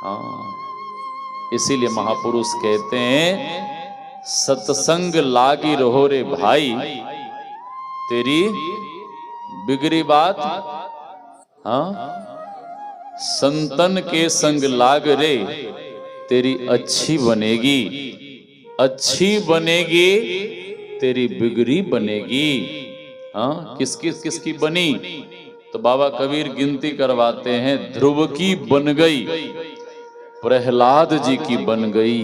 हाँ, इसीलिए महापुरुष कहते हैं सत्संग लागी रहो रे भाई, तेरी बिगड़ी बात हाँ संतन के संग लाग रे, तेरी अच्छी बनेगी, अच्छी बनेगी तेरी बिगड़ी बनेगी। हाँ, किसकी बनी? तो बाबा कबीर गिनती करवाते हैं, ध्रुव की बन गई, प्रहलाद जी की बन गई,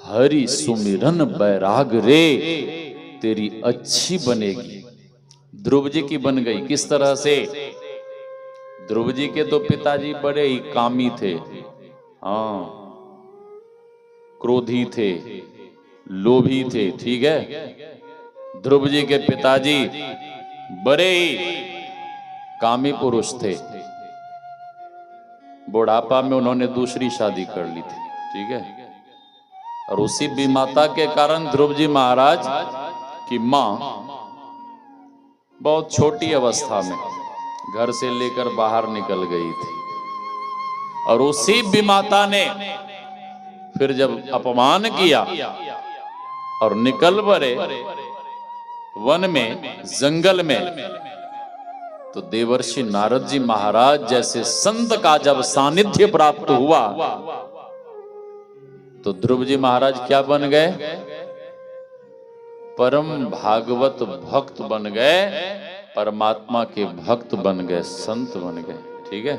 हरि सुमिरन बैराग रे, तेरी अच्छी बनेगी। ध्रुव जी की बन गई किस तरह से? ध्रुव जी के तो पिताजी बड़े ही कामी थे, हाँ, क्रोधी थे, लोभी थे, ठीक है। ध्रुव जी के पिताजी बड़े ही कामी पुरुष थे। बुढ़ापा में उन्होंने दूसरी शादी कर ली थी, ठीक है। और उसी विमाता के कारण ध्रुव जी महाराज की मां बहुत छोटी अवस्था में घर से लेकर बाहर निकल गई थी। और उसी विमाता ने फिर जब अपमान किया और निकल पड़े वन में, जंगल में, तो देवर्षि नारद जी महाराज जैसे संत का जब सानिध्य प्राप्त हुआ तो ध्रुव जी महाराज क्या बन गए? परम भागवत भक्त बन गए, परमात्मा के भक्त बन गए, संत बन गए, ठीक है।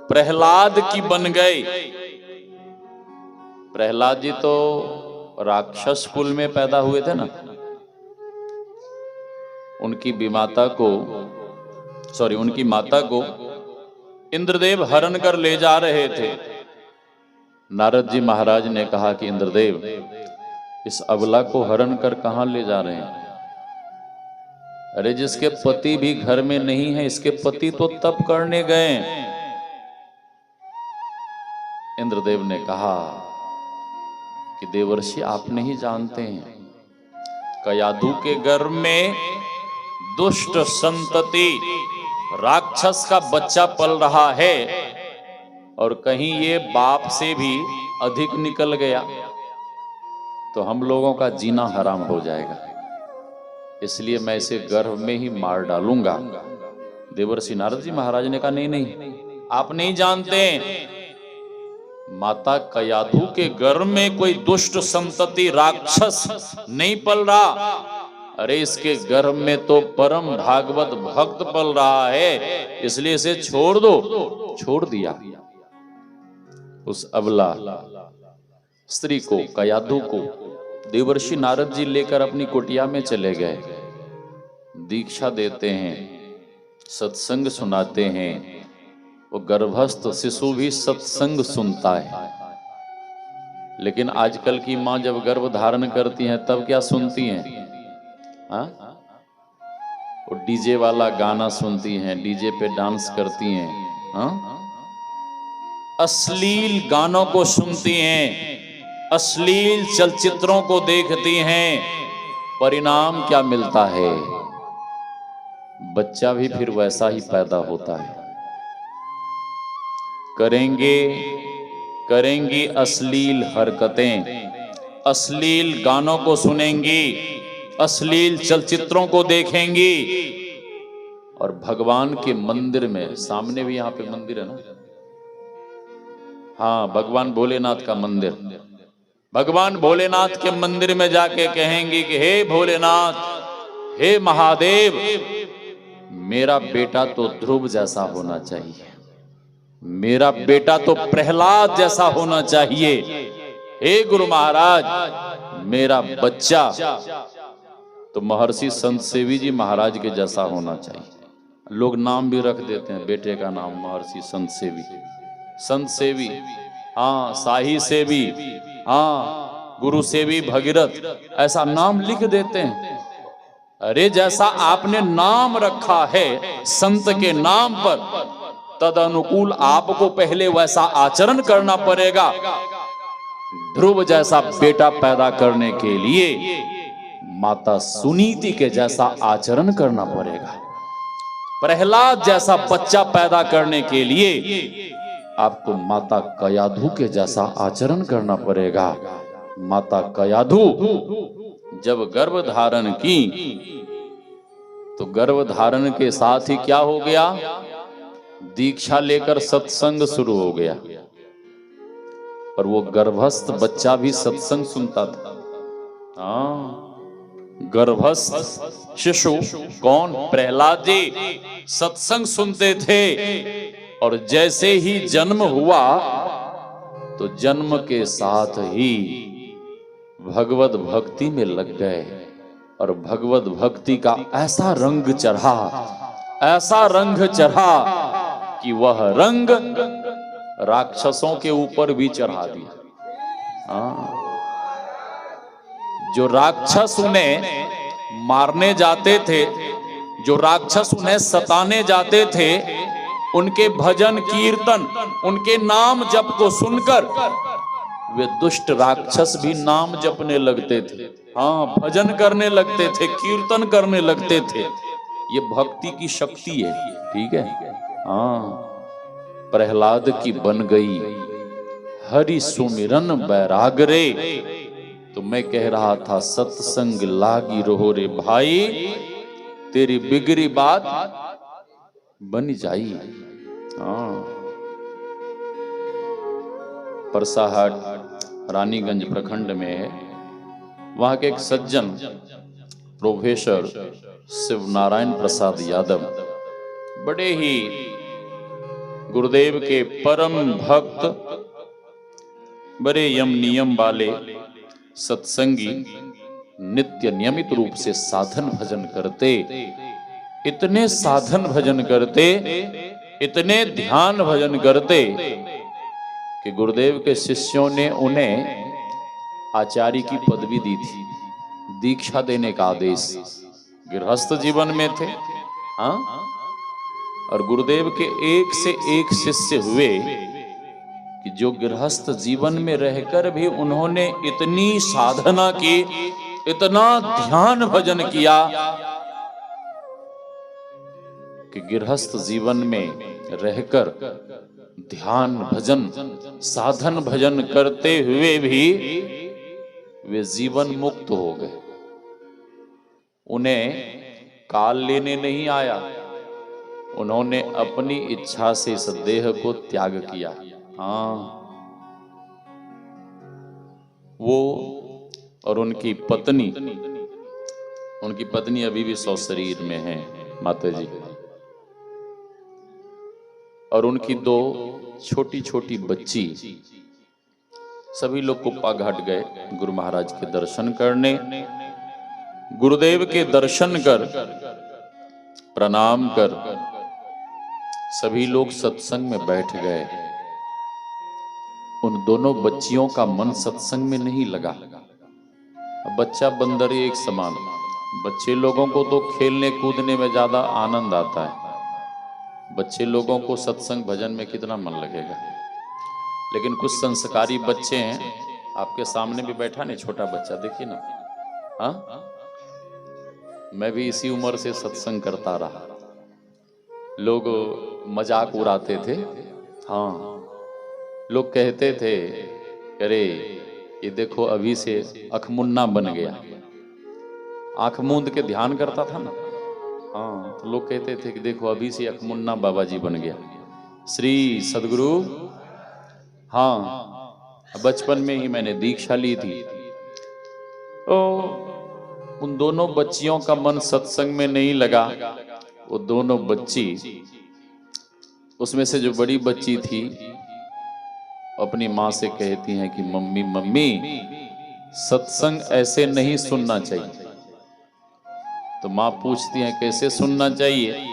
प्रहलाद की बन गए। प्रहलाद जी तो राक्षस कुल में पैदा हुए थे ना। उनकी माता को इंद्रदेव हरण कर ले जा रहे थे। नारद जी महाराज ने कहा कि इंद्रदेव, इस अबला को हरण कर कहां ले जा रहे हैं? अरे जिसके पति भी घर में नहीं है, इसके पति तो तप करने गए। इंद्रदेव ने कहा कि देवर्षि आप नहीं जानते हैं, कयाधु के गर्भ में दुष्ट संतति राक्षस का बच्चा पल रहा है, और कहीं ये बाप से भी अधिक निकल गया तो हम लोगों का जीना हराम हो जाएगा, इसलिए मैं इसे गर्भ में ही मार डालूंगा। देवर्षि नारद जी महाराज ने कहा नहीं नहीं, आप नहीं जानते, माता कयाधु के गर्भ में कोई दुष्ट संतति राक्षस नहीं पल रहा। अरे इसके गर्भ में तो परम भागवत भक्त पल रहा है, इसलिए इसे छोड़ दो। छोड़ दिया। उस अबला स्त्री को, कयाधु को, देवर्षि नारद जी लेकर अपनी कुटिया में चले गए। दीक्षा देते हैं, सत्संग सुनाते हैं। वो गर्भस्थ शिशु भी सत्संग सुनता है। लेकिन आजकल की मां जब गर्भ धारण करती हैं तब क्या सुनती हैं? हाँ, वो डीजे वाला गाना सुनती हैं, डीजे पे डांस करती हैं, हाँ, अश्लील गानों को सुनती हैं, अश्लील चलचित्रों को देखती हैं। परिणाम क्या मिलता है? बच्चा भी फिर वैसा ही पैदा होता है। करेंगी अश्लील हरकतें, अश्लील गानों को सुनेंगी, अश्लील चलचित्रों को देखेंगी, और भगवान के मंदिर में, सामने भी यहाँ पे मंदिर है ना, हाँ, भगवान भोलेनाथ का मंदिर, भगवान भोलेनाथ के मंदिर में जाके कहेंगी कि हे भोलेनाथ, हे महादेव, मेरा बेटा तो ध्रुव जैसा होना चाहिए, मेरा बेटा तो प्रहलाद जैसा होना चाहिए, हे गुरु महाराज, मेरा बच्चा तो महर्षि संत सेवी जी महाराज के जैसा होना चाहिए। लोग नाम भी रख देते हैं, बेटे का नाम महर्षि संत सेवी, संत सेवी, हाँ, साही सेवी, हाँ, गुरु सेवी भगीरथ, ऐसा नाम लिख देते हैं। अरे जैसा आपने नाम रखा है संत के नाम पर, तद अनुकूल आपको पहले वैसा आचरण करना पड़ेगा। ध्रुव जैसा बेटा पैदा करने के लिए माता सुनीति के जैसा आचरण करना पड़ेगा। प्रहलाद जैसा बच्चा पैदा करने के लिए आपको माता कयाधु के जैसा आचरण करना पड़ेगा। माता कयाधु जब गर्भ धारण की तो गर्भ धारण के साथ ही क्या हो गया, दीक्षा लेकर सत्संग शुरू हो गया। पर वो गर्भस्थ बच्चा भी सत्संग सुनता था। हाँ, गर्भस्थ शिशु कौन, प्रहलाद जी सत्संग सुनते थे। और जैसे ही जन्म हुआ तो जन्म के साथ ही भगवत भक्ति में लग गए और भगवत भक्ति का ऐसा रंग चढ़ा, ऐसा रंग चढ़ा कि वह रंग राक्षसों के ऊपर भी चढ़ा दिया। हाँ, जो राक्षस उन्हें मारने जाते थे, जो राक्षस उन्हें सताने जाते थे, उनके भजन कीर्तन, उनके नाम जप को सुनकर वे दुष्ट राक्षस भी नाम जपने लगते थे। हाँ, भजन करने लगते थे, कीर्तन करने लगते थे। ये भक्ति की शक्ति है। ठीक है। हाँ, प्रहलाद की बन गई हरि सुमिरन बैरागरे। तो मैं कह रहा था सत्संग लागी रहो रे भाई, तेरी बिगड़ी बात बन जाई। हाँ, परसाहाट रानीगंज प्रखंड में है। वहां के एक सज्जन प्रोफेसर शिवनारायण प्रसाद यादव, बड़े ही गुरुदेव के परम भक्त, बड़े यम नियम वाले सत्संगी, नित्य नियमित रूप से साधन भजन करते, इतने साधन भजन करते, इतने ध्यान भजन करते कि गुरुदेव के शिष्यों ने उन्हें आचार्य की पदवी दी थी, दीक्षा देने का आदेश। गृहस्थ जीवन में थे। हाँ, और गुरुदेव के एक से एक शिष्य हुए कि जो गृहस्थ जीवन में रहकर भी उन्होंने इतनी साधना की, इतना ध्यान भजन किया कि गृहस्थ जीवन में रहकर ध्यान भजन साधन भजन करते हुए भी वे जीवन मुक्त हो गए। उन्हें काल लेने नहीं आया, उन्होंने अपनी इच्छा से इस देह को त्याग किया। हाँ, वो और उनकी पत्नी अभी भी सशरीर में है, माता जी, और उनकी 2 छोटी छोटी बच्ची। सभी लोग कुप्पा घाट गए गुरु महाराज के दर्शन करने। गुरुदेव के दर्शन कर, प्रणाम कर सभी लोग सत्संग में बैठ गए। उन दोनों बच्चियों का मन सत्संग में नहीं लगा। अब बच्चा बंदर एक समान, बच्चे लोगों को तो खेलने कूदने में ज्यादा आनंद आता है, बच्चे लोगों को सत्संग भजन में कितना मन लगेगा। लेकिन कुछ संस्कारी बच्चे हैं, आपके सामने भी बैठा नहीं छोटा बच्चा, देखिए ना। हाँ, मैं भी इसी उम्र से सत्संग करता रहा, लोग मजाक उड़ाते थे। हाँ, लोग कहते थे अरे ये देखो अभी से अखमुन्ना बन गया, आंख मूंद के ध्यान करता था ना। हाँ, तो लोग कहते थे कि देखो अभी से अखमुन्ना बाबा जी बन गया, श्री सदगुरु। हाँ, बचपन में ही मैंने दीक्षा ली थी। तो उन दोनों बच्चियों का मन सत्संग में नहीं लगा। वो दोनों बच्ची, उसमें से जो बड़ी बच्ची थी, अपनी माँ से कहती हैं कि मम्मी मम्मी सत्संग ऐसे नहीं सुनना चाहिए। तो माँ पूछती है कैसे सुनना चाहिए?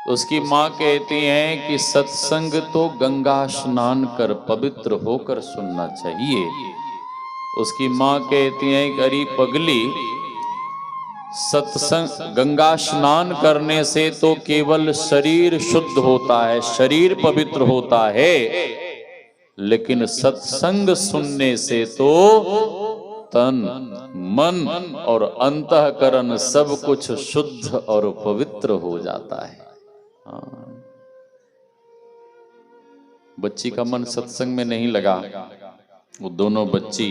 उसकी माँ कहती हैं कि सत्संग तो गंगा स्नान कर पवित्र होकर सुनना चाहिए। उसकी माँ कहती हैं कि अरे पगली, सत्संग गंगा स्नान करने से तो केवल शरीर शुद्ध होता है, शरीर पवित्र होता है, लेकिन सत्संग सुनने से तो तन मन और अंतःकरण सब कुछ शुद्ध और पवित्र हो जाता है। बच्ची का मन सत्संग में नहीं लगा। वो दोनों बच्ची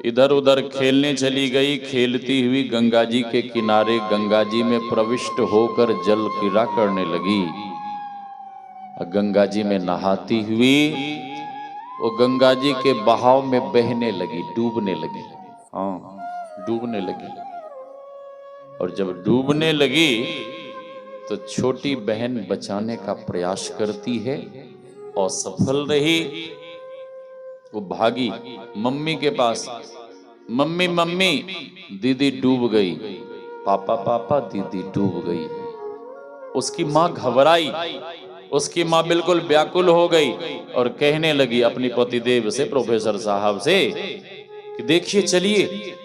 इधर उधर खेलने चली गई। खेलती हुई गंगा जी के किनारे गंगा जी में प्रविष्ट होकर जल क्रीड़ा करने लगी। गंगा जी में नहाती हुई वो गंगा जी के बहाव में बहने लगी, डूबने लगी। हाँ, डूबने लगी। और जब डूबने लगी तो छोटी बहन बचाने का प्रयास करती है और सफल रही। वो भागी मम्मी के पास, मम्मी मम्मी दीदी डूब गई, पापा पापा दीदी डूब गई। उसकी माँ घबराई, उसकी माँ बिल्कुल व्याकुल हो गई और कहने लगी अपनी पतिदेव से, प्रोफेसर साहब से, कि देखिए चलिए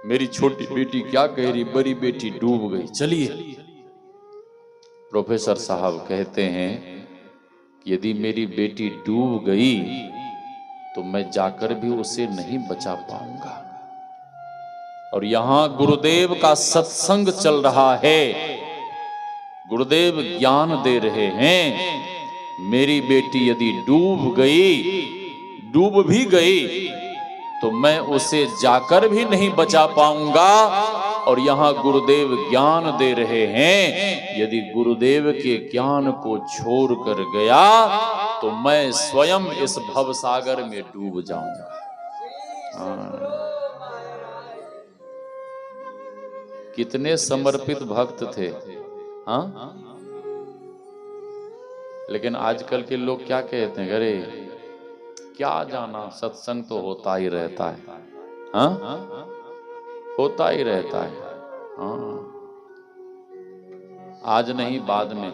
मेरी छोटी बेटी क्या कह रही, बड़ी बेटी डूब गई, चलिए। प्रोफेसर साहब कहते हैं कि यदि मेरी बेटी डूब गई तो मैं जाकर भी उसे नहीं बचा पाऊंगा। और यहां गुरुदेव का सत्संग चल रहा है, गुरुदेव ज्ञान दे रहे हैं। मेरी बेटी यदि डूब गई, डूब भी गई, तो मैं उसे जाकर भी नहीं बचा पाऊंगा। और यहां गुरुदेव ज्ञान दे रहे हैं, यदि गुरुदेव के ज्ञान को छोड़ कर गया तो मैं स्वयं इस भवसागर में डूब जाऊंगा। कितने समर्पित भक्त थे। हाँ, लेकिन आजकल के लोग क्या कहते हैं, अरे क्या जाना, सत्संग तो होता ही रहता है। हाँ, होता ही रहता है। हाँ, आज नहीं बाद में,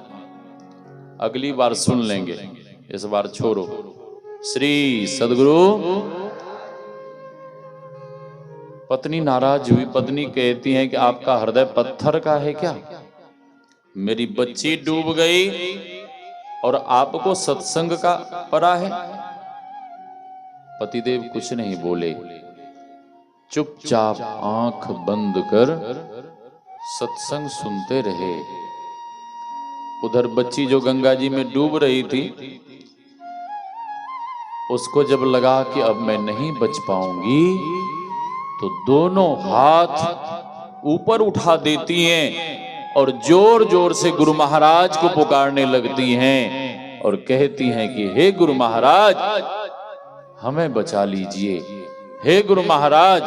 अगली बार सुन लेंगे, इस बार छोड़ो। श्री सद्गुरु। पत्नी नाराज हुई, पत्नी कहती है कि आपका हृदय पत्थर का है क्या? मेरी बच्ची डूब गई और आपको सत्संग का परा है। पतिदेव कुछ नहीं बोले, चुपचाप आंख बंद कर सत्संग सुनते रहे। उधर बच्ची जो गंगा जी में डूब रही थी, उसको जब लगा कि अब मैं नहीं बच पाऊंगी, तो दोनों हाथ ऊपर उठा देती हैं और जोर जोर से गुरु महाराज को पुकारने लगती हैं और कहती हैं कि हे गुरु महाराज हमें बचा लीजिए, हे गुरु महाराज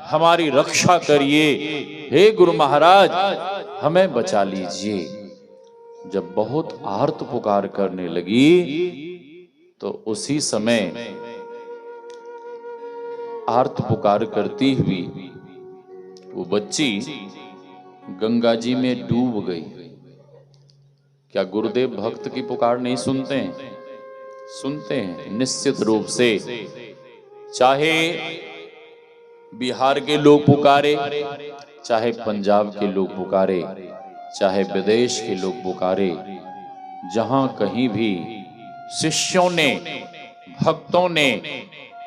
हमारी रक्षा करिए, हे गुरु महाराज हमें बचा लीजिए। जब बहुत आर्त पुकार करने लगी तो उसी समय आर्त पुकार करती हुई वो बच्ची गंगा जी में डूब गई। क्या गुरुदेव भक्त की पुकार नहीं सुनते हैं? सुनते हैं निश्चित रूप से। चाहे बिहार के लोग पुकारे, चाहे पंजाब के लोग पुकारे, चाहे विदेश के लोग पुकारे, जहां कहीं भी शिष्यों ने, भक्तों ने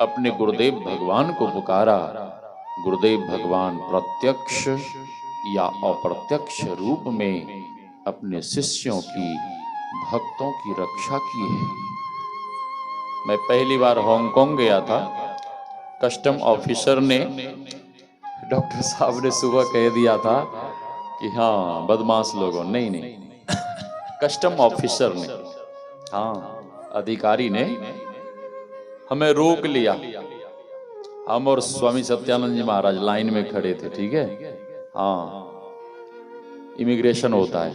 अपने गुरुदेव भगवान को पुकारा, गुरुदेव भगवान प्रत्यक्ष या अप्रत्यक्ष रूप में अपने शिष्यों की, भक्तों की रक्षा की है। मैं पहली बार हांगकांग गया था। कस्टम ऑफिसर ने, डॉक्टर साहब ने सुबह कह दिया था कि हाँ बदमाश लोगों, नहीं कस्टम ऑफिसर ने, हाँ अधिकारी ने हमें रोक लिया। हम और स्वामी सत्यानंद जी महाराज लाइन में खड़े थे, ठीक है। हाँ, इमिग्रेशन होता है,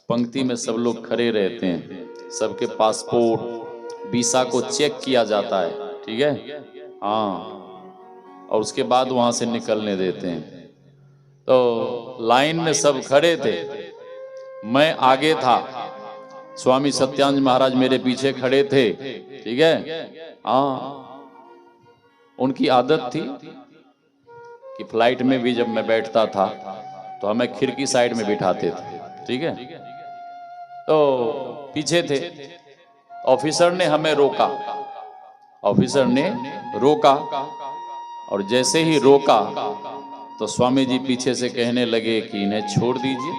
पंक्ति में सब लोग खड़े रहते हैं, सबके पासपोर्ट वीसा को चेक किया जाता है, ठीक है। हाँ, और उसके बाद वहां से निकलने देते हैं। तो लाइन में सब खड़े थे, मैं आगे था, स्वामी सत्यानंद महाराज मेरे पीछे खड़े थे, ठीक है। हाँ, उनकी आदत थी कि फ्लाइट में भी जब मैं बैठता था तो हमें खिड़की साइड में बिठाते थे, ठीक है। तो पीछे थे, ऑफिसर ने हमें रोका, ऑफिसर ने रोका, और जैसे ही रोका तो स्वामी जी पीछे से कहने लगे कि इन्हें छोड़ दीजिए,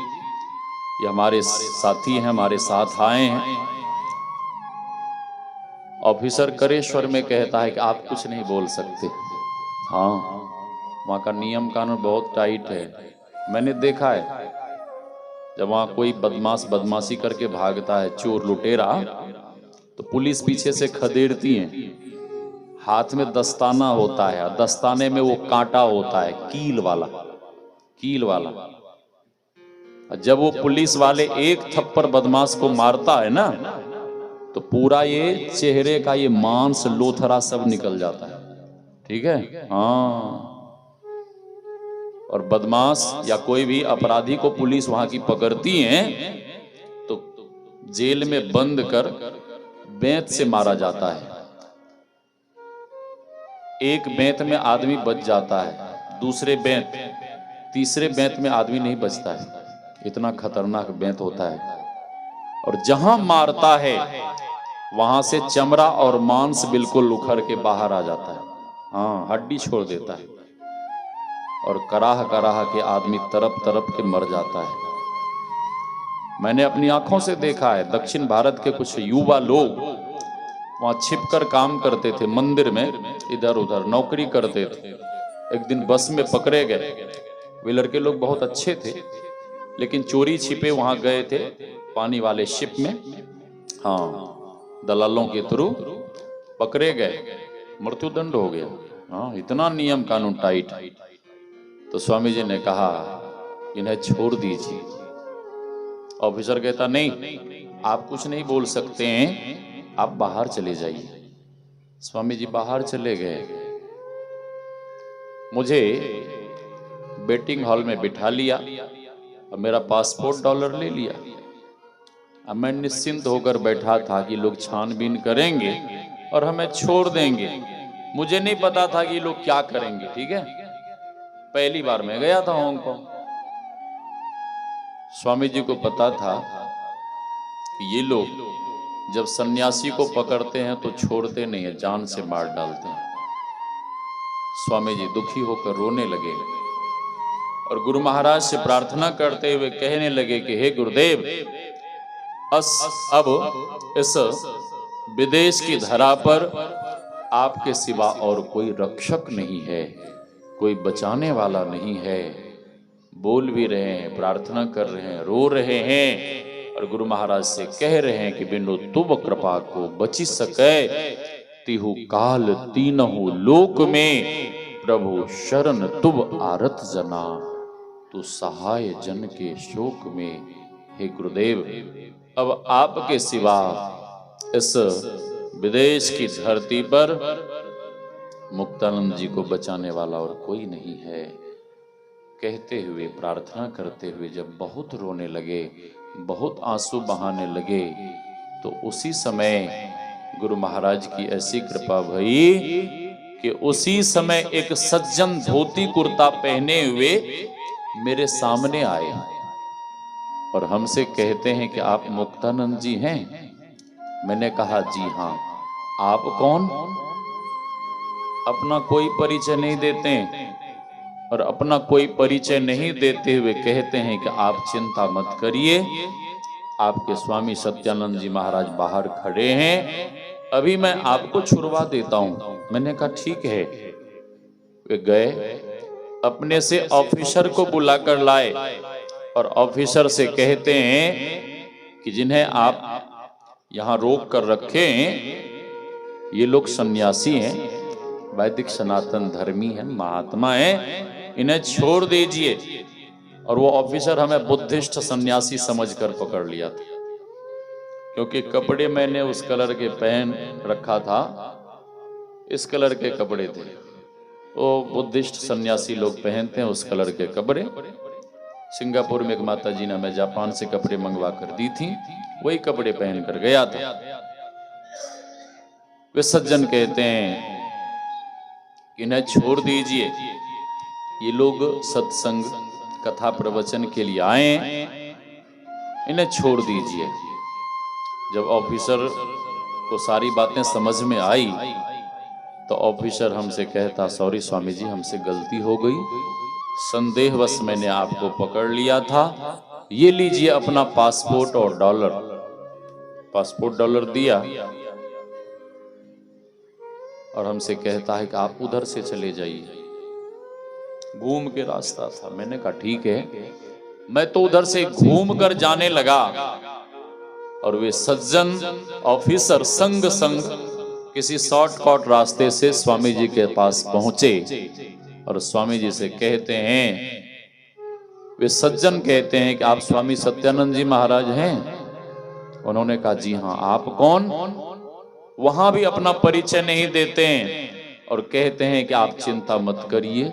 ये हमारे साथी हैं, हमारे साथ आए हैं। ऑफिसर करेश्वर में कहता है कि आप कुछ नहीं बोल सकते। हाँ, वहाँ का नियम कानून बहुत टाइट है। मैंने देखा है जब वहाँ कोई बदमाश बदमाशी करके भागता है, चोर लुटेरा, तो पुलिस पीछे से खदेड़ती है। हाथ में दस्ताना होता है, दस्ताने में वो कांटा होता है, कील वाला, कील वाला। जब वो पुलिस वाले एक थप्पड़ बदमाश को मारता है ना, तो पूरा ये चेहरे का ये मांस लोथरा सब निकल जाता है। ठीक है, हाँ। और बदमाश या कोई भी अपराधी को पुलिस वहां की पकड़ती है तो जेल में बंद कर बेंत से मारा जाता है। एक बेंत में आदमी बच जाता है, दूसरे बेंत, तीसरे बेंत में आदमी नहीं बचता है। इतना खतरनाक बेंत होता है। और जहां मारता है वहां से चमड़ा और मांस बिल्कुल उखड़ के बाहर आ जाता है। हाँ, हड्डी छोड़ देता है और कराह कराह के आदमी तरफ तरफ के मर जाता है। मैंने अपनी आंखों से देखा है, दक्षिण भारत के कुछ युवा लोग वहां छिपकर काम करते थे, मंदिर में इधर उधर नौकरी करते थे। एक दिन बस में पकड़े गए। वे लड़के लोग बहुत अच्छे थे, लेकिन चोरी छिपे वहां गए थे पानी वाले शिप में। हाँ, दलालों के थ्रू पकड़े गए, मृत्युदंड हो गया। हाँ, इतना नियम कानून टाइट। तो स्वामी जी ने कहा इन्हें छोड़ दीजिए। ऑफिसर कहता नहीं, आप कुछ नहीं बोल सकते हैं, आप बाहर चले जाइए। स्वामी जी बाहर चले गए। मुझे बेटिंग हॉल में बिठा लिया और मेरा पासपोर्ट डॉलर ले लिया। अब मैं निश्चिंत होकर बैठा था कि लोग छानबीन करेंगे और हमें छोड़ देंगे। मुझे नहीं पता था कि लोग क्या करेंगे। ठीक है, पहली बार मैं गया था हांगकांग। स्वामी जी को पता था कि ये लोग जब सन्यासी को पकड़ते हैं तो छोड़ते नहीं है, जान से मार डालते हैं। स्वामी जी दुखी होकर रोने लगे और गुरु महाराज से प्रार्थना करते हुए कहने लगे कि हे गुरुदेव, अब इस विदेश की धरा पर आपके सिवा और कोई रक्षक नहीं है, कोई बचाने वाला नहीं है। बोल भी रहे हैं, प्रार्थना कर रहे हैं, रो रहे हैं और गुरु महाराज से कह रहे हैं कि बिनु तुम कृपा को बची सके, तिहु काल तीनहु लोक में प्रभु शरण तुम आरत जना, तू सहाय जन के शोक में। हे गुरुदेव, अब आपके सिवा इस विदेश की धरती पर मुक्तानंद जी को बचाने वाला और कोई नहीं है। कहते हुए, प्रार्थना करते हुए जब बहुत रोने लगे, बहुत आंसू बहाने लगे, तो उसी समय गुरु महाराज की ऐसी कृपा भई कि उसी समय एक सज्जन धोती कुर्ता पहने हुए मेरे सामने आए और हमसे कहते हैं कि आप मुक्तानंद जी हैं। मैंने कहा जी हाँ। आप कौन? अपना कोई परिचय नहीं देते और अपना कोई परिचय नहीं देते हुए कहते हैं कि आप चिंता मत करिए, आपके स्वामी सत्यानंद जी महाराज बाहर खड़े हैं, अभी मैं आपको छुड़वा देता हूं। मैंने कहा ठीक है। वे गए, अपने से ऑफिसर को बुलाकर लाए और ऑफिसर से कहते हैं कि जिन्हें आप यहां रोक कर रखे हैं, ये लोग सन्यासी हैं, वैदिक सनातन धर्मी हैं, महात्मा हैं, इन्हें छोड़ दीजिए। और वो ऑफिसर हमें बुद्धिस्ट सन्यासी समझकर पकड़ लिया था, क्योंकि कपड़े मैंने उस कलर के पहन रखा था, इस कलर के कपड़े थे। वो बुद्धिस्ट सन्यासी लोग पहनते हैं उस कलर के कपड़े। सिंगापुर में एक माता जी ने हमें जापान से कपड़े मंगवा कर दी थी, वही कपड़े पहन कर गया था। वे सज्जन कहते हैं कि इन्हें छोड़ दीजिए, ये लोग सत्संग कथा प्रवचन के लिए आए, इन्हें छोड़ दीजिए। जब ऑफिसर को सारी बातें समझ में आई तो ऑफिसर हमसे कहता, सॉरी स्वामी जी, हमसे गलती हो गई, संदेहवश मैंने आपको पकड़ लिया था, ये लीजिए अपना पासपोर्ट और डॉलर। पासपोर्ट डॉलर दिया और हमसे कहता है कि आप उधर से चले जाइए, घूम के रास्ता था। मैंने कहा ठीक है। मैं तो उधर से घूम कर जाने लगा और वे सज्जन ऑफिसर संग संग किसी शॉर्टकट रास्ते से स्वामी जी के पास पहुंचे और स्वामी जी से कहते हैं, वे सज्जन कहते हैं कि आप स्वामी सत्यानंद जी महाराज हैं? उन्होंने कहा जी हाँ। आप कौन? वहां भी अपना परिचय नहीं देते हैं और कहते हैं कि आप चिंता मत करिए,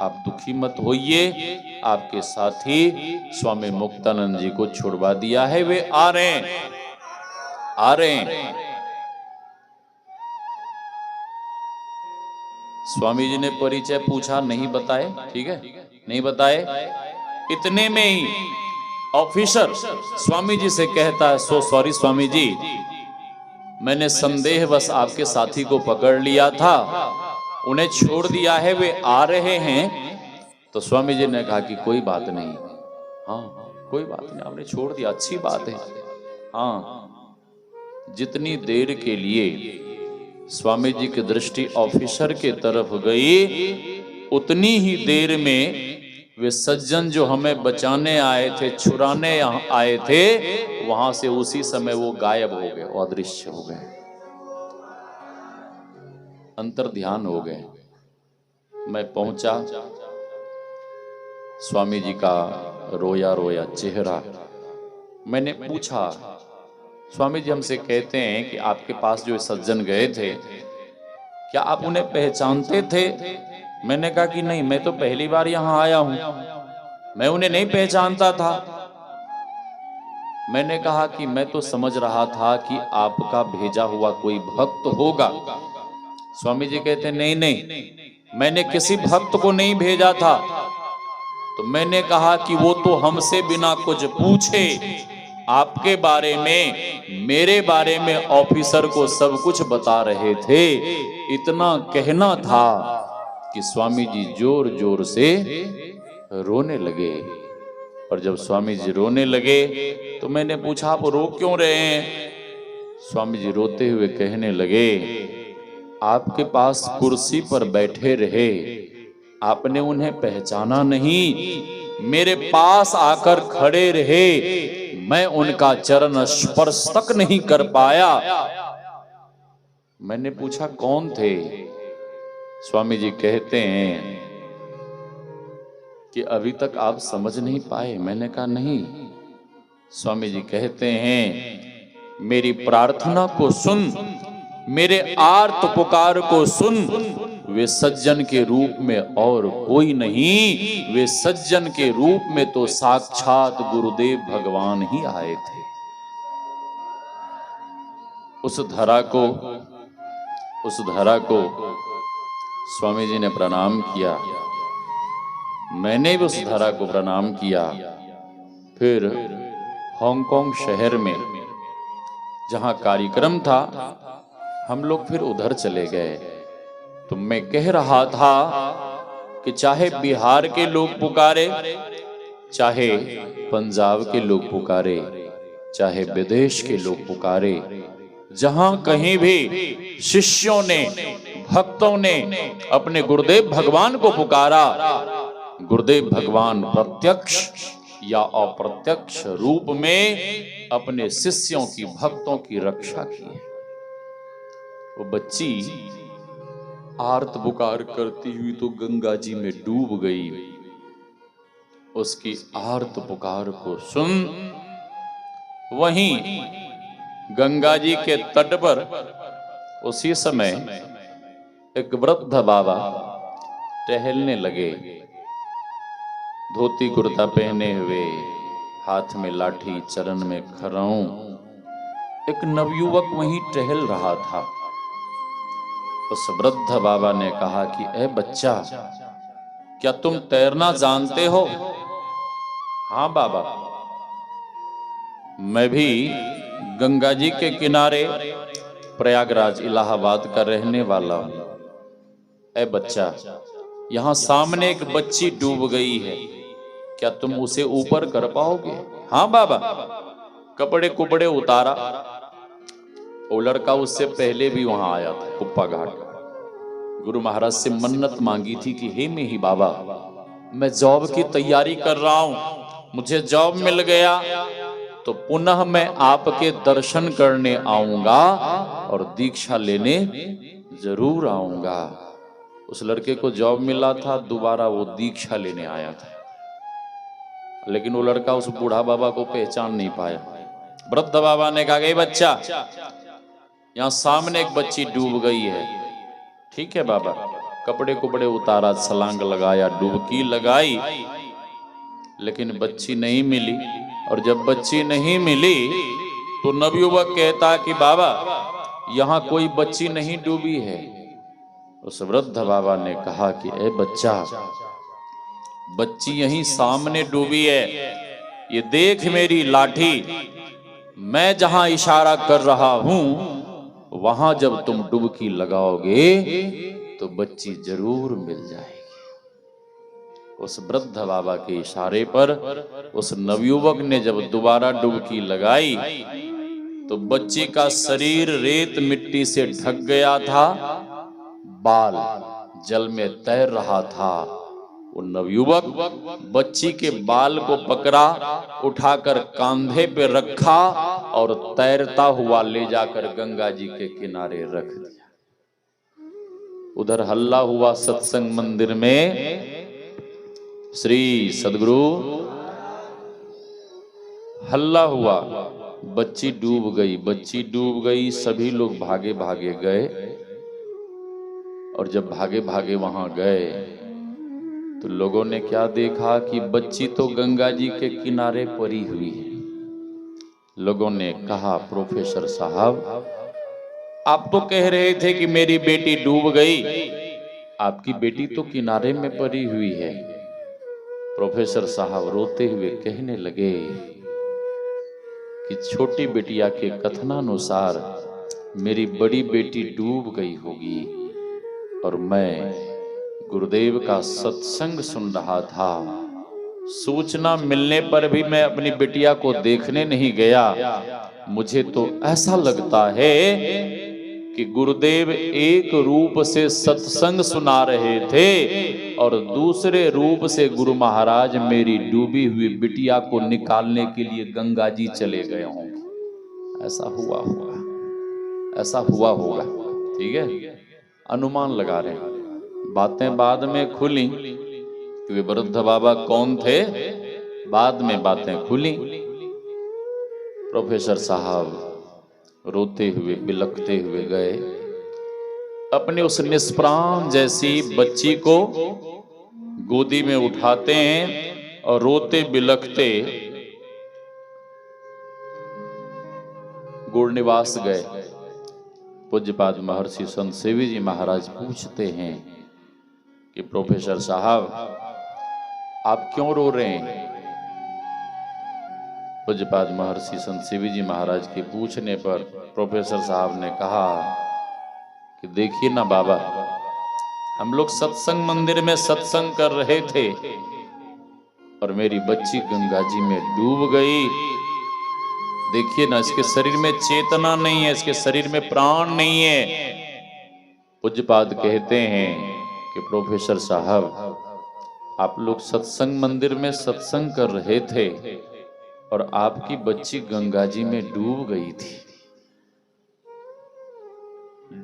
आप दुखी मत होइए, आपके साथी स्वामी मुक्तानंद जी को छुड़वा दिया है, वे आ रहे हैं, आ रहे हैं। स्वामी जी ने परिचय पूछा, नहीं बताए, ठीक है, नहीं बताए। इतने में ही ऑफिसर स्वामी जी से कहता है, सो सॉरी स्वामी जी, मैंने संदेहवश आपके साथी को पकड़ लिया था, उन्हें छोड़ दिया है, वे आ रहे हैं। तो स्वामी जी ने कहा कि कोई बात नहीं, हाँ कोई बात नहीं, आपने छोड़ दिया, अच्छी बात है। हाँ, जितनी देर के लिए स्वामी जी की दृष्टि ऑफिसर के तरफ गई, उतनी ही देर में वे सज्जन जो हमें बचाने आए थे, छुड़ाने आए थे, वहां से उसी समय वो गायब हो गए, अदृश्य हो गए, अंतर ध्यान हो गए। मैं पहुंचा, स्वामी जी का रोया रोया चेहरा। मैंने पूछा, स्वामी जी हमसे कहते हैं कि आपके पास जो सज्जन गए थे, क्या आप उन्हें पहचानते थे? मैंने कहा कि नहीं, मैं तो पहली बार यहां आया हूं, मैं उन्हें नहीं पहचानता था। मैंने कहा कि मैं तो समझ रहा था कि आपका भेजा हुआ कोई भक्त होगा। स्वामी जी कहते नहीं नहीं, मैंने किसी भक्त को नहीं भेजा था। तो मैंने कहा कि वो तो हमसे बिना कुछ पूछे आपके बारे में, मेरे बारे में ऑफिसर को सब कुछ बता रहे थे। इतना कहना था कि स्वामी जी जोर जोर से रोने लगे। और जब स्वामी जी रोने लगे तो मैंने पूछा, आप रो क्यों रहे हैं? स्वामी जी रोते हुए कहने लगे, आपके पास कुर्सी पर बैठे रहे, आपने उन्हें पहचाना नहीं, मेरे पास आकर खड़े रहे, मैं उनका चरण स्पर्श तक नहीं कर पाया। मैंने पूछा कौन थे? स्वामी जी कहते हैं कि अभी तक आप समझ नहीं पाए। मैंने कहा नहीं। स्वामी जी कहते हैं, मेरी प्रार्थना को सुन, मेरे आर्त पुकार को सुन, वे सज्जन के रूप में और कोई नहीं, वे सज्जन के रूप में तो साक्षात गुरुदेव भगवान ही आए थे। उस धरा को स्वामी जी ने प्रणाम किया, मैंने भी उस धरा को प्रणाम किया। फिर हांगकांग शहर में जहां कार्यक्रम था, हम लोग फिर उधर चले गए। तो मैं कह रहा था कि चाहे बिहार के लोग पुकारे, चाहे पंजाब के लोग पुकारे, चाहे विदेश के लोग पुकारे, जहां कहीं भी शिष्यों ने, भक्तों ने अपने गुरुदेव भगवान को पुकारा, गुरुदेव भगवान प्रत्यक्ष या अप्रत्यक्ष रूप में अपने शिष्यों की, भक्तों की रक्षा की। वो बच्ची आर्त पुकार करती हुई तो गंगा जी में डूब गई। उसकी आर्त पुकार को सुन, वहीं गंगा जी के तट पर उसी समय एक वृद्ध बाबा टहलने लगे, धोती कुर्ता पहने हुए, हाथ में लाठी, चरण में खड़ाऊं। एक नवयुवक वहीं टहल रहा था। उस वृद्ध बाबा ने कहा कि ए बच्चा, क्या तुम तैरना जानते हो? हाँ बाबा, मैं भी गंगा जी के किनारे प्रयागराज इलाहाबाद का रहने वाला हूं। ए बच्चा, यहां सामने एक बच्ची डूब गई है, क्या तुम उसे ऊपर कर पाओगे? हाँ बाबा। कपड़े कुपड़े उतारा। वो लड़का उससे पहले भी वहां आया था, कुप्पा घाट। गुरु महाराज से मन्नत मांगी थी कि हे मेही बाबा, मैं जॉब की तैयारी कर रहा हूं, मुझे जॉब मिल गया तो पुनः मैं आपके दर्शन करने आऊंगा और दीक्षा लेने जरूर आऊंगा। उस लड़के को जॉब मिला था, दोबारा वो दीक्षा लेने आया था, लेकिन वो लड़का उस बूढ़ा बाबा को पहचान नहीं पाया। वृद्ध बाबा ने कहा, ए बच्चा, यहां सामने एक बच्ची डूब गई है। ठीक है बाबा। कपड़े कुपड़े उतारा, छलांग लगाया, डुबकी लगाई, लेकिन बच्ची नहीं मिली। और जब बच्ची नहीं मिली तो नवयुवक कहता कि बाबा, यहां कोई बच्ची नहीं डूबी है। उस वृद्ध बाबा ने कहा कि ए बच्चा, बच्ची यहीं सामने डूबी है, ये देख मेरी लाठी, मैं जहां इशारा कर रहा हूं वहां जब तुम डुबकी लगाओगे तो बच्ची जरूर मिल जाएगी। उस वृद्ध बाबा के इशारे पर उस नवयुवक ने जब दोबारा डुबकी लगाई तो बच्ची का शरीर रेत मिट्टी से ढक गया था, बाल जल में तैर रहा था। वो नवयुवक बच्ची के बाल को पकड़ा, उठाकर कांधे पे रखा और तैरता हुआ ले जाकर गंगा जी के किनारे रख दिया। उधर हल्ला हुआ सत्संग मंदिर में, श्री सदगुरु, हल्ला हुआ, बच्ची डूब गई, बच्ची डूब गई। सभी लोग भागे भागे गए, और जब भागे भागे वहां गए तो लोगों ने क्या देखा कि बच्ची तो गंगा जी के किनारे पड़ी हुई है। लोगों ने कहा, प्रोफेसर साहब, आप तो कह रहे थे कि मेरी बेटी डूब गई, आपकी बेटी तो किनारे में पड़ी हुई है। प्रोफेसर साहब रोते हुए कहने लगे कि छोटी बिटिया के कथनानुसार मेरी बड़ी बेटी डूब गई होगी, और मैं गुरुदेव का सत्संग सुन रहा था। सूचना मिलने पर भी मैं अपनी बिटिया को देखने नहीं गया। मुझे तो ऐसा लगता है कि गुरुदेव एक रूप से सत्संग सुना रहे थे और दूसरे रूप से गुरु महाराज मेरी डूबी हुई बिटिया को निकालने के लिए गंगा जी चले गए होंगे। ऐसा हुआ होगा, ऐसा हुआ होगा। ठीक है, अनुमान लगा रहे हैं। बातें बाद में खुली कि वे वृद्ध बाबा कौन थे, बाद में बातें खुली। प्रोफेसर साहब रोते हुए बिलखते हुए गए, अपने उस निष्प्राण जैसी बच्ची को गोदी में उठाते हैं और रोते बिलखते गुरनिवास गए। पूज्यपाद महर्षि संत सेवी जी महाराज पूछते हैं कि प्रोफेसर साहब, आप क्यों रो रहे हैं? पूज्यपाद महर्षि संत सेवी जी महाराज के पूछने पर प्रोफेसर साहब ने कहा कि देखिए ना बाबा, हम लोग सत्संग मंदिर में सत्संग कर रहे थे और मेरी बच्ची गंगा जी में डूब गई। देखिए ना, इसके शरीर में चेतना नहीं है, इसके शरीर में प्राण नहीं है। पूज्यपाद कहते हैं कि प्रोफेसर साहब, आप लोग सत्संग मंदिर में सत्संग कर रहे थे और आपकी बच्ची गंगा जी में डूब गई थी,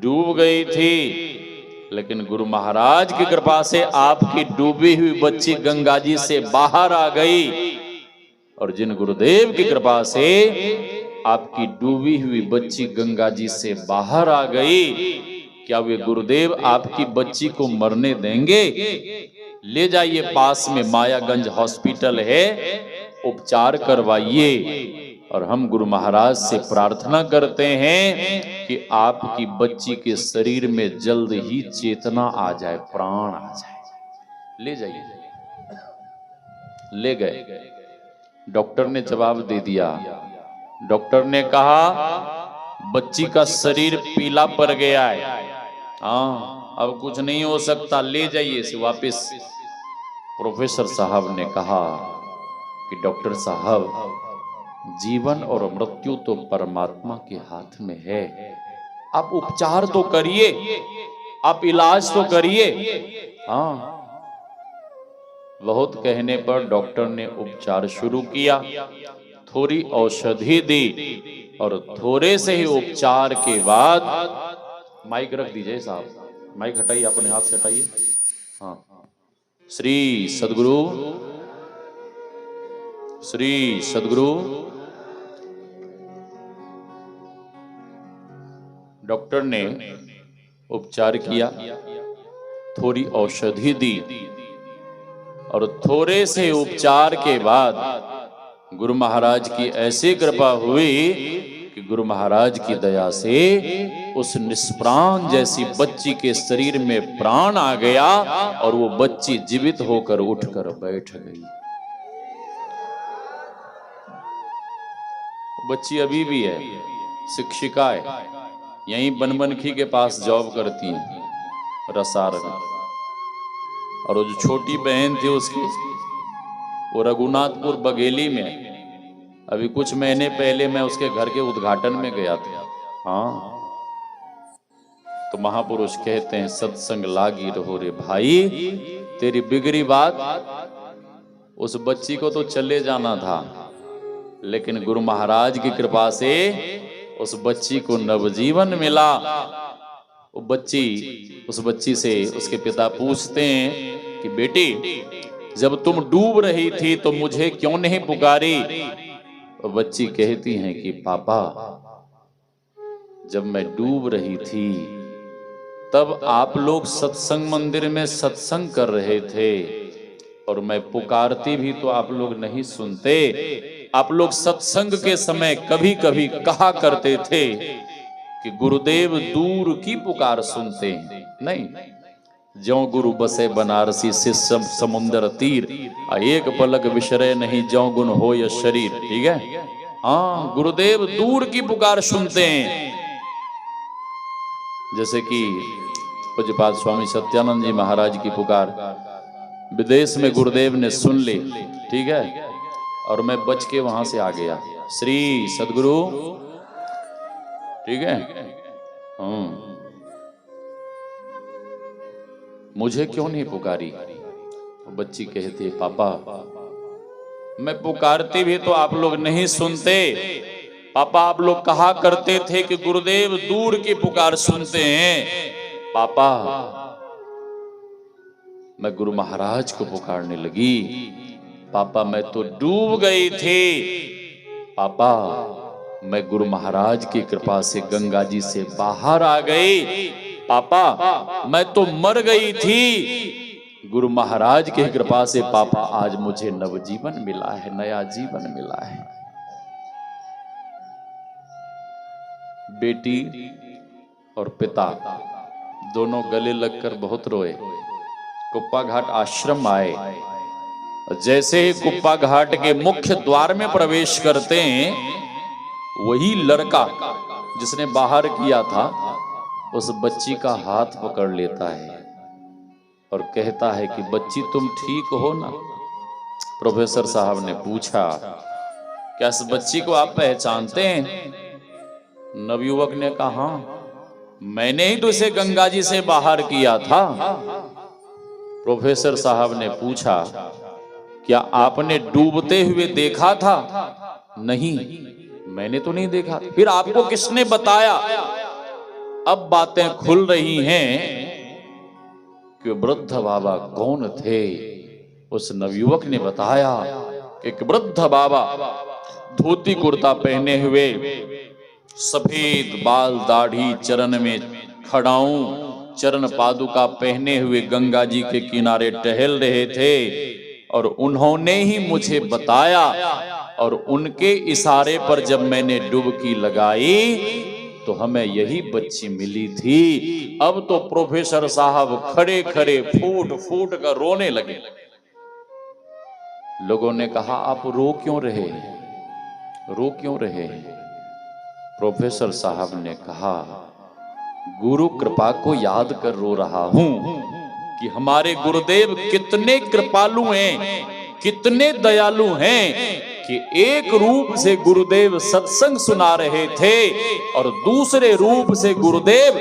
डूब गई थी, लेकिन गुरु महाराज की कृपा से आपकी डूबी हुई बच्ची गंगा जी से बाहर आ गई। और जिन गुरुदेव की कृपा से आपकी डूबी हुई बच्ची गंगा जी से बाहर आ गई, क्या वे गुरुदेव आपकी बच्ची को मरने देंगे? ले जाइए, पास में मायागंज हॉस्पिटल है, उपचार करवाइए। और हम गुरु महाराज से प्रार्थना करते हैं कि आपकी बच्ची के शरीर में जल्द ही चेतना आ जाए, प्राण आ जाए। ले जाइए। ले गए। डॉक्टर ने जवाब दे दिया। डॉक्टर ने कहा, बच्ची का शरीर पीला पड़ गया है, हाँ अब कुछ नहीं हो सकता, ले जाइए इसे वापस। प्रोफेसर साहब ने कहा कि डॉक्टर साहब, जीवन और मृत्यु तो परमात्मा के हाथ में है, आप उपचार तो करिए। आप इलाज तो करिए। हाँ, बहुत कहने पर डॉक्टर ने उपचार शुरू किया, थोड़ी औषधि दी और थोड़े से ही उपचार के बाद, माइक रख दीजिए साहब, माइक हटाइए, अपने हाथ से हटाइए। हाँ, श्री सद्गुरु, श्री सद्गुरु। डॉक्टर ने उपचार किया, थोड़ी औषधि दी और थोड़े से उपचार के बाद गुरु महाराज की ऐसी कृपा हुई कि गुरु महाराज की दया से उस निष्प्राण जैसी बच्ची के शरीर में प्राण आ गया और वो बच्ची जीवित होकर उठकर बैठ गई। बच्ची अभी भी है, शिक्षिका है, यहीं बनमनखी के पास जॉब करती हैं, रसार में। और वो जो छोटी बहन थी उसकी, वो रघुनाथपुर बघेली में, अभी कुछ महीने पहले मैं उसके घर के उद्घाटन में गया था। हाँ, तो महापुरुष कहते हैं सत्संग लागी रहो रे भाई, तेरी बिगड़ी बात। उस बच्ची को तो चले जाना था, लेकिन गुरु महाराज की कृपा से उस बच्ची को नवजीवन मिला। उस बच्ची से उसके पिता पूछते हैं कि बेटी, जब तुम डूब रही थी तो मुझे क्यों नहीं पुकारी? और बच्ची कहती है कि पापा, जब मैं डूब रही थी तब आप लोग सत्संग मंदिर में सत्संग कर रहे थे और मैं पुकारती भी तो आप लोग नहीं सुनते। आप लोग सत्संग के समय कभी कभी कहा करते थे कि गुरुदेव दूर की पुकार सुनते हैं, नहीं, ज्यों गुरु बसे बनारसी शिष्य समुंदर तीर, एक पलक विसरे नहीं ज्यों गुण हो या शरीर। ठीक है, हाँ, गुरुदेव दूर की पुकार सुनते हैं। जैसे कि पूज्यपाद स्वामी सत्यानंद जी महाराज की पुकार विदेश में गुरुदेव ने सुन ली, ठीक है, और मैं बच के वहां से आ गया। श्री सद्गुरु, ठीक है, मुझे क्यों नहीं पुकारी? बच्ची कहती है पापा, मैं पुकारती भी तो आप लोग नहीं सुनते। पापा, आप लोग कहा करते थे कि गुरुदेव दूर की पुकार सुनते हैं। पापा, मैं गुरु महाराज को पुकारने लगी। पापा, मैं तो डूब गई थी। पापा, मैं गुरु महाराज की कृपा से गंगा जी से बाहर आ गई। पापा, मैं तो मर गई थी। गुरु महाराज की कृपा से पापा आज मुझे नवजीवन मिला है, नया जीवन मिला है। बेटी और पिता दोनों गले लगकर बहुत रोए। कुप्पा घाट आश्रम आए। जैसे ही कुप्पा घाट के मुख्य द्वार में प्रवेश करते हैं, वही लड़का जिसने बाहर किया था उस बच्ची का हाथ पकड़ लेता है और कहता है कि बच्ची, तुम ठीक हो ना? प्रोफेसर साहब ने पूछा, क्या इस बच्ची को आप पहचानते हैं? नवयुवक ने कहा, हाँ, मैंने ही तो इसे गंगा जी से बाहर किया था। प्रोफेसर साहब ने पूछा, क्या आपने डूबते हुए देखा था? नहीं, मैंने तो नहीं देखा। फिर आपको किसने बताया? अब बातें खुल रही हैं कि वृद्ध बाबा कौन थे। उस नवयुवक ने बताया कि एक वृद्ध बाबा धोती कुर्ता पहने हुए, सफेद बाल दाढ़ी, चरण में खड़ाऊं, चरण पादुका पहने हुए गंगा जी के किनारे टहल रहे थे और उन्होंने ही मुझे बताया। और उनके इशारे पर जब मैंने डुबकी लगाई तो हमें यही बच्ची मिली थी। अब तो प्रोफेसर साहब खड़े खड़े फूट फूट कर रोने लगे। लोगों ने कहा, आप रो क्यों रहे? रो क्यों रहे? प्रोफेसर साहब ने कहा, गुरु कृपा को याद कर रो रहा हूं कि हमारे गुरुदेव कितने कृपालु हैं, कितने दयालु हैं कि एक रूप से गुरुदेव सत्संग सुना रहे थे और दूसरे रूप से गुरुदेव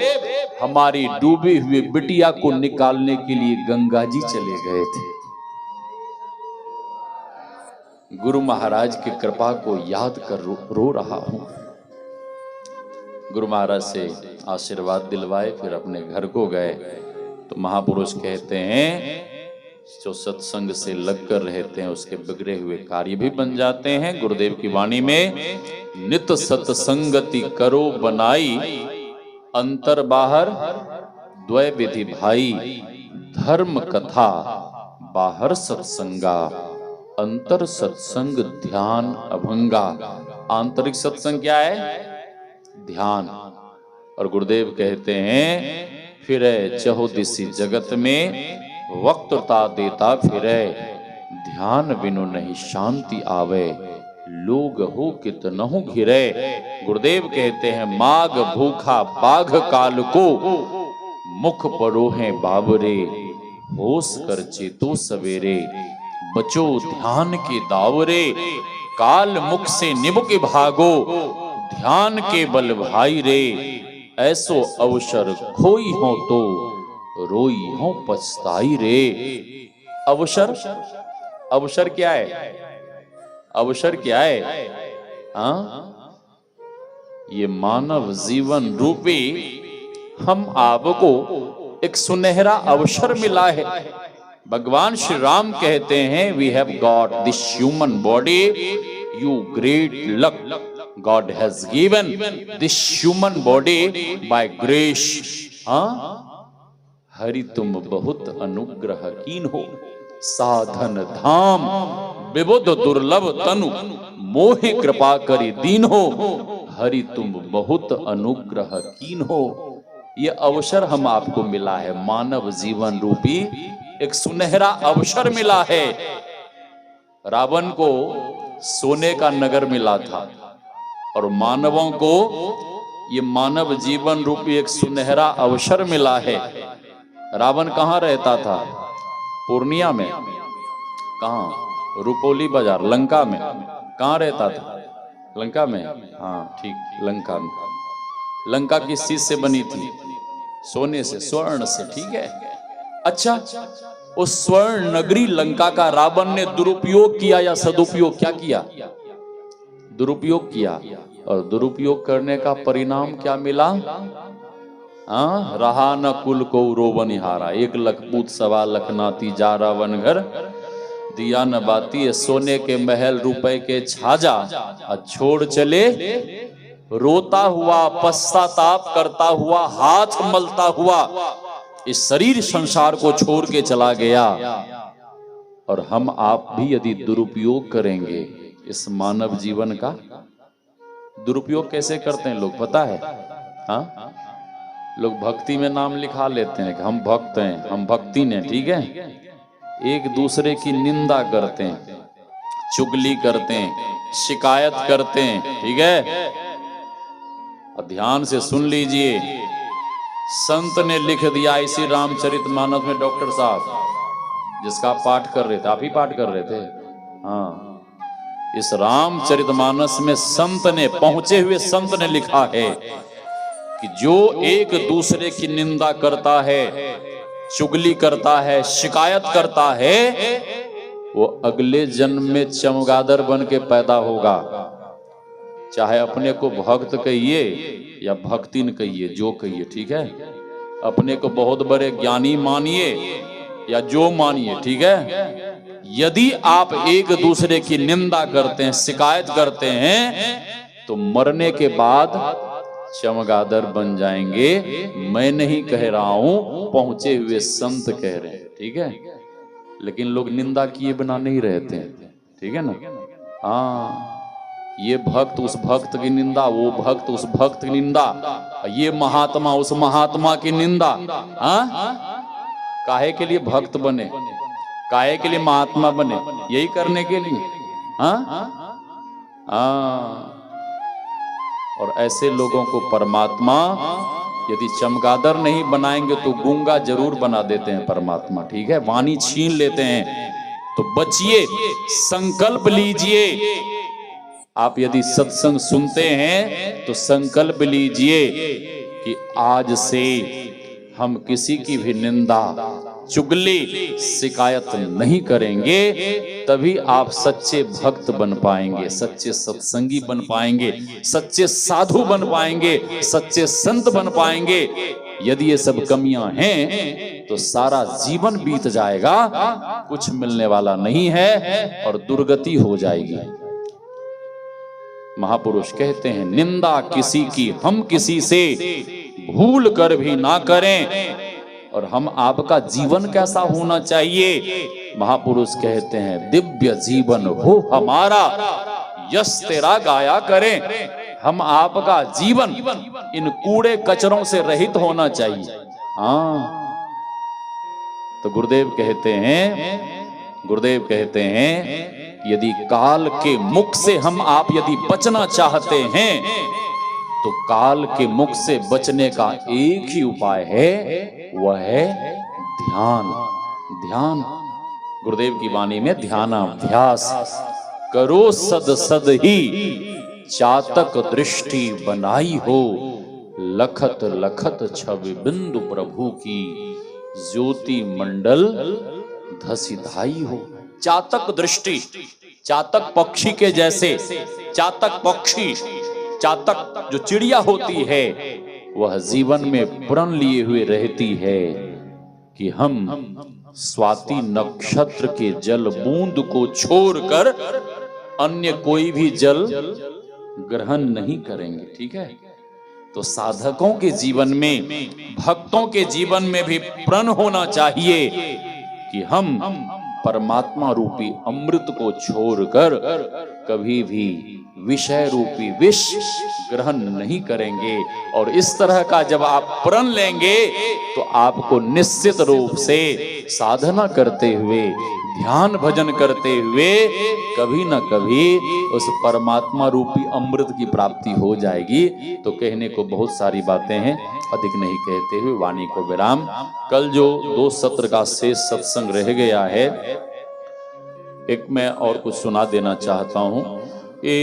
हमारी डूबी हुई बिटिया को निकालने के लिए गंगा जी चले गए थे। गुरु महाराज की कृपा को याद कर रो रहा हूं। गुरु महाराज से आशीर्वाद दिलवाए, फिर अपने घर को गए। तो महापुरुष कहते हैं जो सत्संग से लगकर रहते हैं उसके बिगड़े हुए कार्य भी बन जाते हैं। गुरुदेव की वाणी में नित सत्संगति करो बनाई, अंतर बाहर द्वय विधि भाई, धर्म कथा बाहर सत्संगा, अंतर सत्संग ध्यान अभंगा। आंतरिक सत्संग क्या है? ध्यान। और गुरुदेव कहते हैं फिरे चहुदिसी जगत में, वक्तता देता फिरे, ध्यान बिनु नहीं शांति आवे, लोग हो कितनहु घिरे। गुरुदेव कहते हैं माघ भूखा बाघ काल को, मुख परोहे बाबरे, होश कर चेतो सवेरे, बचो ध्यान के दावरे, काल मुख से निबुक भागो, ध्यान के बल भाई रे, ऐसो अवसर खोई हो तो, रोई हो पछताई रे। अवसर, अवसर क्या है? अवसर क्या है? हाँ, ये मानव जीवन रूपी हम आपको एक सुनहरा अवसर मिला है। भगवान श्री राम कहते हैं we have got this human body, you great luck, God has given this human body by grace. हाँ, हरि तुम बहुत अनुग्रह कीन हो, साधन धाम विबुध दुर्लभ तनु, मोहे कृपा करी दीन हो, हरि तुम बहुत अनुग्रह कीन हो। ये अवसर हम आपको मिला है, मानव जीवन रूपी एक सुनहरा अवसर मिला है। रावण को सोने का नगर मिला था और मानवों को ये मानव जीवन रूपी एक सुनहरा अवसर मिला है। रावण कहाँ रहता था? पूर्णिया में। कहाँ? रुपोली बाजार, लंका में। कहाँ रहता था? लंका में। हाँ ठीक, लंका में। लंका किस चीज से बनी थी? सोने से, स्वर्ण से। ठीक है। अच्छा, उस स्वर्ण नगरी लंका का रावण ने दुरुपयोग किया या सदुपयोग? क्या किया? दुरुपयोग किया। और दुरुपयोग करने का परिणाम क्या मिला? हाँ, रहा न कुल को रोवनिहारा, 1 लख पूत 1.25 लाख नाती, जा रावण घर दिया न बाती, सोने के महल रुपए के छाजा, छोड़ चले रोता हुआ, पश्चाताप करता हुआ, हाथ मलता हुआ इस शरीर संसार को छोड़ के चला गया। और हम आप भी यदि दुरुपयोग करेंगे इस मानव जीवन का, दुरुपयोग कैसे करते हैं लोग पता है? हाँ, लोग भक्ति में नाम लिखा लेते हैं कि हम भक्त हैं, हम भक्ति ने। ठीक है। एक दूसरे की निंदा करते हैं, चुगली करते हैं, शिकायत करते हैं। ठीक है। और ध्यान से सुन लीजिए, संत ने लिख दिया इसी रामचरितमानस में, डॉक्टर साहब जिसका पाठ कर रहे थे, आप ही पाठ कर रहे थे। हाँ, इस रामचरितमानस में संत ने, पहुंचे हुए संत ने लिखा है कि जो एक दूसरे की निंदा करता है, चुगली करता है, शिकायत करता है, वो अगले जन्म में चमगादड़ बन के पैदा होगा। चाहे अपने को भक्त कहिए या भक्तिन कहिए, जो कहिए। ठीक है। अपने को बहुत बड़े ज्ञानी मानिए या जो मानिए। ठीक है। यदि आप एक दूसरे की निंदा करते हैं, शिकायत करते हैं, तो मरने के बाद चमगादड़ बन जाएंगे। मैं नहीं कह रहा हूं, पहुंचे हुए संत कह रहे हैं। ठीक है। लेकिन लोग निंदा किए बिना नहीं रहते हैं। ठीक है ना? हाँ, ये भक्त उस भक्त की निंदा, वो भक्त उस भक्त की निंदा, ये महात्मा उस महात्मा की निंदा। हाँ, काहे के लिए भक्त बने, काहे के लिए महात्मा बने? यही करने के लिए। हाँ, हाँ। और ऐसे लोगों को परमात्मा यदि चमगादड़ नहीं बनाएंगे तो गूंगा जरूर बना देते हैं परमात्मा। ठीक है। वाणी छीन लेते हैं। तो बचिए, संकल्प लीजिए आप यदि सत्संग सुनते हैं तो संकल्प लीजिए कि आज से हम किसी की भी निंदा, चुगली, शिकायत नहीं करेंगे। तभी आप सच्चे भक्त बन पाएंगे, सच्चे सत्संगी बन पाएंगे, सच्चे साधु बन पाएंगे, सच्चे संत बन पाएंगे। यदि ये सब कमियां हैं तो सारा जीवन बीत जाएगा, कुछ मिलने वाला नहीं है और दुर्गति हो जाएगी। महापुरुष कहते हैं, निंदा किसी की हम किसी से भूल कर भी ना करें। और हम आपका जीवन कैसा होना चाहिए? महापुरुष कहते हैं, दिव्य जीवन हो हमारा, यश तेरा गाया करें। हम आपका जीवन इन कूड़े कचरों से रहित होना चाहिए। हाँ, तो गुरुदेव कहते हैं, यदि काल के मुख से हम आप यदि बचना चाहते हैं तो काल के मुख से बचने का एक ही उपाय है, वह है ध्यान। ध्यान, गुरुदेव की वाणी में ध्यानाभ्यास करो सद सद ही, चातक दृष्टि बनाई हो, लखत लखत छवि बिंदु प्रभु की, ज्योति मंडल धसी धाई हो। चातक दृष्टि, चातक पक्षी के जैसे, चातक पक्षी, चातक जो चिड़िया होती है, वह जीवन में प्रण लिए हुए रहती है कि हम स्वाति नक्षत्र के जल बूंद को छोड़कर अन्य कोई भी जल ग्रहण नहीं करेंगे। ठीक है, तो साधकों के जीवन में, भक्तों के जीवन में भी प्रण होना चाहिए कि हम परमात्मा रूपी अमृत को छोड़कर कभी भी विषय रूपी विष ग्रहण नहीं करेंगे। और इस तरह का जब आप प्रण लेंगे तो आपको निश्चित रूप से साधना करते हुए, ध्यान भजन करते हुए कभी न कभी उस परमात्मा रूपी अमृत की प्राप्ति हो जाएगी। तो कहने को बहुत सारी बातें हैं, अधिक नहीं कहते हुए वाणी को विराम। कल जो 2 सत्र का शेष सत्संग रह गया है, एक मैं और कुछ सुना देना चाहता हूं। ये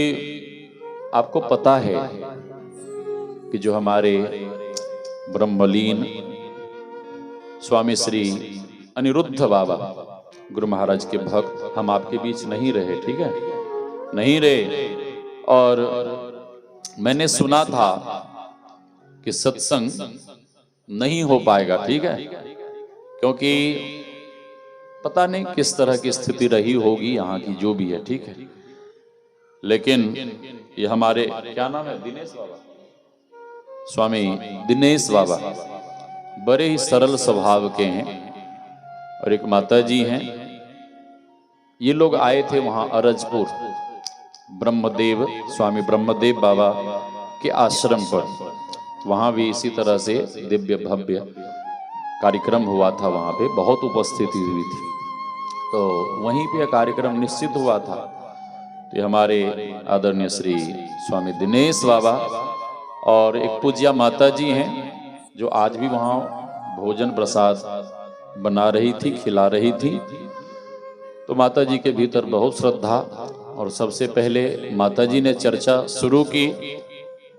आपको पता है कि जो हमारे ब्रह्मलीन स्वामी श्री अनिरुद्ध बाबा गुरु महाराज के भक्त, हम आपके बीच नहीं रहे। ठीक है, नहीं रहे। और मैंने सुना था कि सत्संग नहीं हो पाएगा। ठीक है, क्योंकि पता नहीं किस तरह की स्थिति रही होगी यहाँ की, जो भी है। ठीक है, लेकिन ये हमारे, क्या नाम है, दिनेश बाबा, स्वामी दिनेश बाबा बड़े ही सरल स्वभाव के हैं। और एक माता जी हैं, ये लोग आए थे वहां अरजपुर ब्रह्मदेव, स्वामी ब्रह्मदेव बाबा के आश्रम पर। वहां भी इसी तरह से दिव्य भव्य कार्यक्रम हुआ था, वहां पे बहुत उपस्थिति हुई थी। तो वहीं पे कार्यक्रम निश्चित हुआ था। तो हमारे आदरणीय श्री स्वामी दिनेश बाबा और एक पूज्या माता जी हैं, जो आज भी वहाँ भोजन प्रसाद बना रही थी, खिला रही थी। तो माता जी के भीतर बहुत श्रद्धा, और सबसे पहले माता जी ने चर्चा शुरू की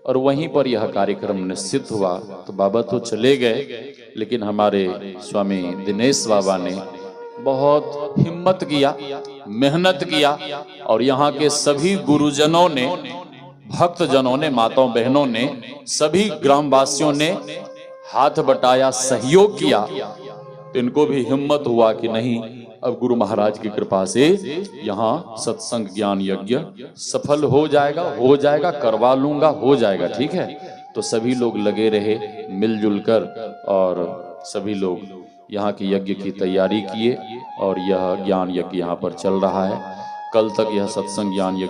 और वहीं पर यह कार्यक्रम निश्चित हुआ। तो बाबा तो चले गए, लेकिन हमारे स्वामी दिनेश बाबा ने बहुत हिम्मत किया, मेहनत किया, और यहाँ के सभी गुरुजनों ने, भक्तजनों ने, माताओं बहनों ने, सभी ग्रामवासियों ने हाथ बटाया, सहयोग किया। तो इनको भी हिम्मत हुआ कि नहीं, अब गुरु महाराज की कृपा से यहाँ सत्संग ज्ञान यज्ञ सफल हो जाएगा, करवा लूंगा, हो जाएगा। ठीक है, तो सभी लोग लगे रहे मिलजुल कर, और सभी लोग यहाँ की यज्ञ की तैयारी किए, और यह ज्ञान यज्ञ यहाँ पर चल रहा है। कल तक यह सत्संग ज्ञान यज्ञ